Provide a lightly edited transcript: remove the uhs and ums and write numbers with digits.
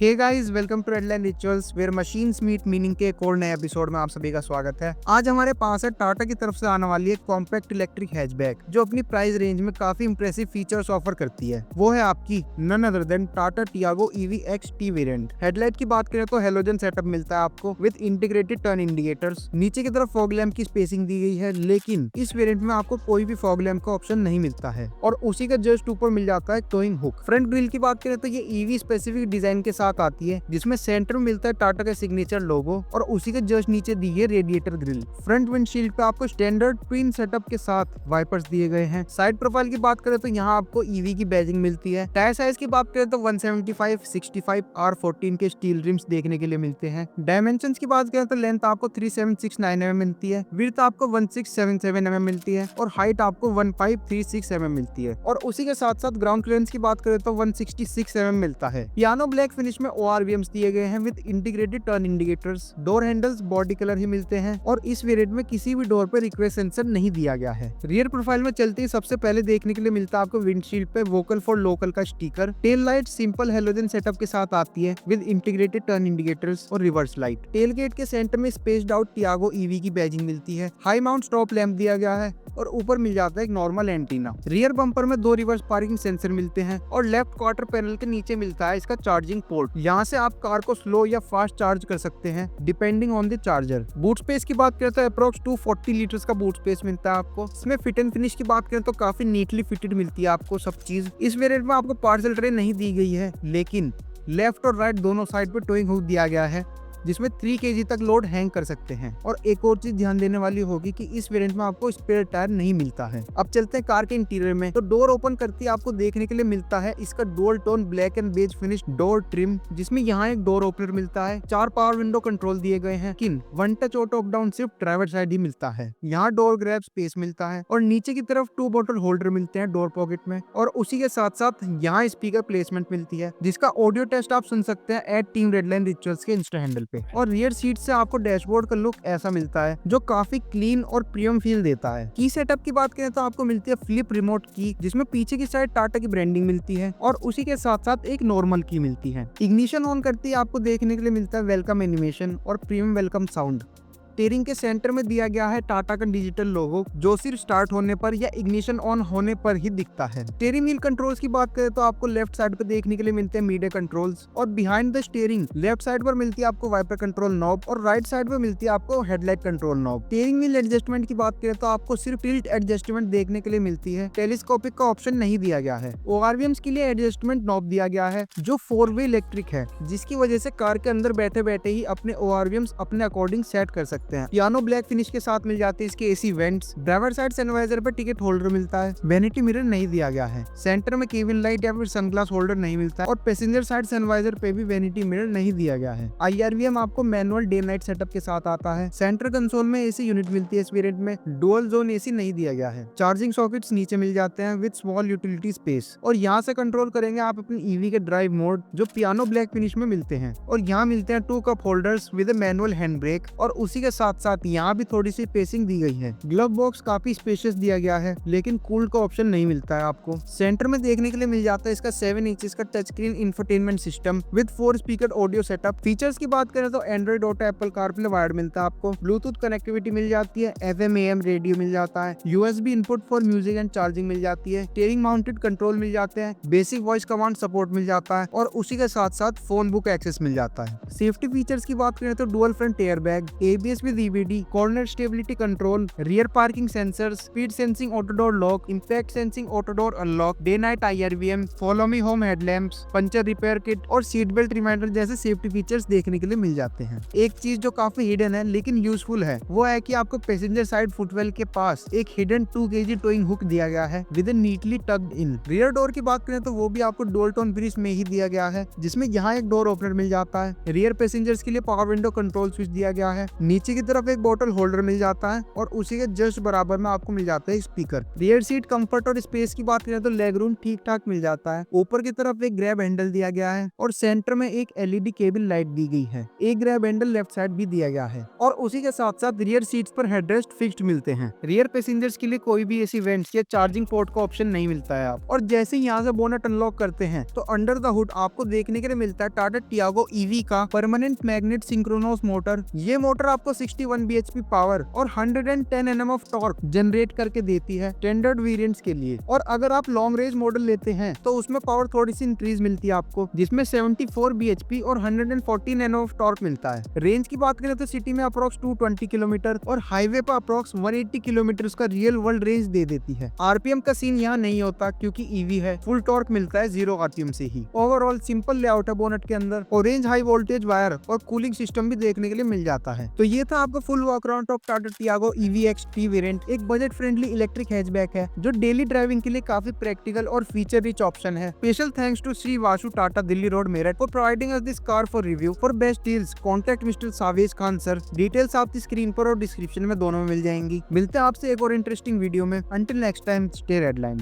Hey guys, welcome to Redline Rituals where machines meet meaning के एक और नए एपिसोड में आप सभी का स्वागत है। आज हमारे पास है टाटा की तरफ से आने वाली एक कॉम्पैक्ट इलेक्ट्रिक हैचबैक जो अपनी प्राइस रेंज में काफी इंप्रेसिव फीचर्स ऑफर करती है। वो है आपकी none other than Tata Tiago EV XT variant. Headlight की बात करें तो हेलोजन सेटअप मिलता है आपको विद इंटीग्रेटेड टर्न इंडिकेटर्स। नीचे की तरफ फॉग लैम्प की स्पेसिंग दी गई है, लेकिन इस वेरिएंट में आपको कोई भी फॉग लैम्प का ऑप्शन नहीं मिलता है और उसी के जस्ट ऊपर मिल जाता है टोइंग हुक। फ्रंट ग्रिल की बात करें तो ये ईवी स्पेसिफिक डिजाइन के साथ आती है, जिसमें सेंटर में मिलता है टाटा का सिग्नेचर लोगो और उसी के जस्ट नीचे दी है रेडिएटर ग्रिल। फ्रंट विंडशील्ड पे आपको स्टैंडर्ड ट्विन सेटअप के साथ वाइपर्स दिए गए हैं। साइड प्रोफाइल की बात करें तो यहाँ आपको ईवी की बैजिंग मिलती है। टायर साइज की बात करें तो 175 65 R14 के स्टील रिम्स देखने के लिए मिलते हैं। डायमेंशंस की बात करें तो लेंथ आपको 3769 mm मिलती है, विड्थ आपको 1677 mm मिलती है और हाइट आपको 1536 mm मिलती है। और उसी के साथ साथ ग्राउंड क्लियरेंस की बात करें तो 166 mm मिलता है। पियानो ब्लैक फिनिश में ORVMs दिए गए हैं with integrated turn indicators. Door handles body colour ही मिलते हैं और इस वेरिएंट में किसी भी डोर पे रिक्वेस्ट सेंसर नहीं दिया गया है। रियर प्रोफाइल में चलते ही सबसे पहले देखने के लिए मिलता है आपको विंडशील्ड पे वोकल फॉर लोकल का sticker. Tail light simple halogen setup के साथ आती है विद इंटीग्रेटेड टर्न इंडिकेटर्स और रिवर्स लाइट। टेल गेट के सेंटर में स्पेस्ड आउट टियागो ईवी की बैजिंग मिलती है। हाई माउंट स्टॉप लैंप दिया गया है और ऊपर मिल जाता है एक नॉर्मल एंटीना। रियर बम्पर में 2 रिवर्स पार्किंग सेंसर मिलते हैं और लेफ्ट क्वार्टर पैनल के नीचे मिलता है इसका चार्जिंग पोर्ट। यहाँ से आप कार को स्लो या फास्ट चार्ज कर सकते हैं depending on the charger. Boot space की बात करें तो अप्रोक्स 240 लीटर्स का बूट स्पेस मिलता है आपको। इसमें फिट एंड फिनिश की बात करें तो काफी नीटली फिटेड मिलती है आपको सब चीज। इस वेरिएंट में आपको पार्सल ट्रे नहीं दी गई है, लेकिन लेफ्ट और राइट दोनों साइड पे टोइंग हुक दिया गया है जिसमें 3 kg तक लोड हैंग कर सकते हैं। और एक और चीज ध्यान देने वाली होगी कि इस वेरिएंट में आपको स्पेयर टायर नहीं मिलता है। अब चलते हैं कार के इंटीरियर में। तो डोर ओपन करते ही आपको देखने के लिए मिलता है इसका dual tone black and beige finish door trim, जिसमें यहाँ एक डोर ओपनर मिलता है। 4 पावर विंडो कंट्रोल दिए गए हैं, लेकिन 1 टच ऑटो अप डाउन सिर्फ ड्राइवर साइड ही मिलता है। यहाँ डोर ग्रैब स्पेस मिलता है और नीचे की तरफ 2 बॉटल होल्डर मिलते हैं डोर पॉकेट में। और उसी के साथ साथ यहाँ स्पीकर प्लेसमेंट मिलती है, जिसका ऑडियो टेस्ट आप सुन सकते हैं एट टीम रेडलाइन रिचुअल्स के इंस्टा हैंडल पे। और रियर सीट से आपको डैशबोर्ड का लुक ऐसा मिलता है जो काफी क्लीन और प्रीमियम फील देता है। की सेटअप की बात करें तो आपको मिलती है फ्लिप रिमोट की, जिसमें पीछे की साइड टाटा की ब्रांडिंग मिलती है और उसी के साथ साथ एक नॉर्मल की मिलती है। इग्निशन ऑन करते ही आपको देखने के लिए मिलता है वेलकम एनिमेशन और प्रीमियम वेलकम साउंड। स्टीयरिंग के सेंटर में दिया गया है टाटा का डिजिटल लोगो, जो सिर्फ स्टार्ट होने पर या इग्निशन ऑन होने पर ही दिखता है। स्टीयरिंग व्हील कंट्रोल्स की बात करें तो आपको लेफ्ट साइड पे देखने के लिए मिलते हैं मीडिया कंट्रोल्स और behind the steering left side पर मिलती है आपको वाइपर कंट्रोल नॉब और राइट साइड पर मिलती है आपको headlight control knob. Steering wheel adjustment की बात करें तो आपको सिर्फ टिल्ट एडजस्टमेंट देखने के लिए मिलती है, टेलीस्कोपिक का ऑप्शन नहीं दिया गया है। ORVMs के लिए एडजस्टमेंट नॉब दिया गया है जो 4-वे इलेक्ट्रिक है, जिसकी वजह से कार के अंदर बैठे बैठे ही अपने ORVMs अपने अकॉर्डिंग सेट कर सकते हैं। पियानो ब्लैक फिनिश के साथ मिल जाते हैं इसके AC vents. Driver side sun visor पर टिकट होल्डर मिलता है। वैनिटी मिरर नहीं दिया गया है। सेंटर में केबिन लाइट या फिर सनग्लास होल्डर नहीं मिलता है और पैसेंजर साइड सनवाइजर पे भी वैनिटी मिरर नहीं दिया गया है। IRVM आपको मैनुअल डे नाइट सेटअप के साथ आता है। सेंटर कंसोल में AC यूनिट मिलती है इस वेरिएंट में। डुअल जोन AC नहीं दिया गया है। चार्जिंग सॉकेट्स नीचे मिल जाते हैं विद स्मॉल यूटिलिटी स्पेस और यहाँ से कंट्रोल करेंगे आप अपनी EV के ड्राइव मोड, जो पियानो ब्लैक फिनिश में मिलते हैं। और यहाँ मिलते हैं 2 cup holders with manual hand brake और उसी के साथ साथ यहाँ भी थोड़ी सी दी गई है। ग्लव बॉक्स काफी स्पेशियस दिया गया है, लेकिन कूल्ड का ऑप्शन नहीं मिलता है आपको। सेंटर में देखने के लिए मिल जाता है इसका 7 इंचेस का touch screen infotainment system with 4 speaker audio setup. Features की बात करें तो Android auto, Apple CarPlay wired मिलता है आपको। ब्लूटूथ कनेक्टिविटी मिल जाती है, FM AM रेडियो मिल जाता है, USB input for music and charging मिल जाती है, स्टीयरिंग माउंटेड कंट्रोल मिल जाते हैं, बेसिक वॉइस कमांड सपोर्ट मिल जाता है और उसी के साथ साथ फोन बुक एक्सेस मिल जाता है। सेफ्टी फीचर्स की बात करें तो dual front airbag, ABS with EBD, corner stability control, rear parking sensors, speed sensing auto door lock, impact sensing auto door unlock, day night IRVM, follow me home headlamps, puncture repair kit और seat belt reminder जैसे safety features देखने के लिए मिल जाते हैं। एक चीज जो काफी हिडन है लेकिन यूजफुल है, वो है कि आपको पैसेंजर साइड फुटवेल के पास एक हिडन 2 kg टोइंग हुक दिया गया है with neatly talked in. Rear door की बात करें तो वो भी आपको डुअल टोन फिनिश में ही दिया गया है, जिसमें यहाँ एक डोर ओपनर मिल जाता है। रियर पैसेंजर्स के लिए पावर विंडो कंट्रोल स्विच दिया गया है। नीचे पीछे की तरफ एक बोतल होल्डर मिल जाता है और उसी के जस्ट बराबर में आपको मिल जाता है स्पीकर। रियर सीट कंफर्ट और स्पेस की बात करें तो लेग रूम ठीक ठाक मिल जाता है। ऊपर की तरफ एक ग्रैब हैंडल दिया गया है और सेंटर में एक एलईडी केबल लाइट दी गई है। एक ग्रैब हैंडल लेफ्ट साइड भी दिया गया है और उसी के साथ साथ रियर सीट्स पर हेडरेस्ट फिक्स्ड मिलते हैं। रियर पैसेंजर्स के लिए कोई भी ऐसी वेंट्स या चार्जिंग पोर्ट का ऑप्शन नहीं मिलता है आप। और जैसे ही यहाँ से बोनट अनलॉक करते हैं तो अंडर द हुड आपको देखने के लिए मिलता है टाटा टियागो ईवी का परमानेंट मैग्नेट सिंक्रोनस मोटर। ये मोटर आपको 61 bhp पावर और 110 Nm ऑफ टॉर्क जनरेट करके देती है स्टैंडर्ड वेरिएंट्स के लिए। और अगर आप लॉन्ग रेंज मॉडल लेते हैं तो उसमें पावर थोड़ी सी इंक्रीज मिलती है आपको, जिसमें 74 bhp और 114 Nm ऑफ टॉर्क मिलता है। रेंज की बात करें तो सिटी में अप्रोक्स 220 किलोमीटर और हाईवे पर अप्रोक्स 180 किलोमीटर का रियल वर्ल्ड रेंज दे देती है। आरपीएम का सीन यहाँ नहीं होता क्योंकि ईवी है, फुल टॉर्क मिलता है 0 आरपीएम से ही। ओवरऑल सिंपल लेआउट है बोनट के अंदर। ऑरेंज हाई वोल्टेज वायर और कूलिंग सिस्टम भी देखने के लिए मिल जाता है। तो ये था आपका full walk around of Tata Tiago EV XT variant. एक बजट फ्रेंडली इलेक्ट्रिक हैचबैक है जो डेली ड्राइविंग के लिए काफी प्रैक्टिकल और फीचर रिच ऑप्शन है। Special thanks to Shri Vasu Tata Delhi road Meerut for providing us this car for review. For best deals contact mister Savej Khan sir. Details आपकी screen पर और डिस्क्रिप्शन में दोनों में मिल जाएंगी। मिलते हैं आपसे एक और इंटरेस्टिंग वीडियो में। Until next time, stay red line.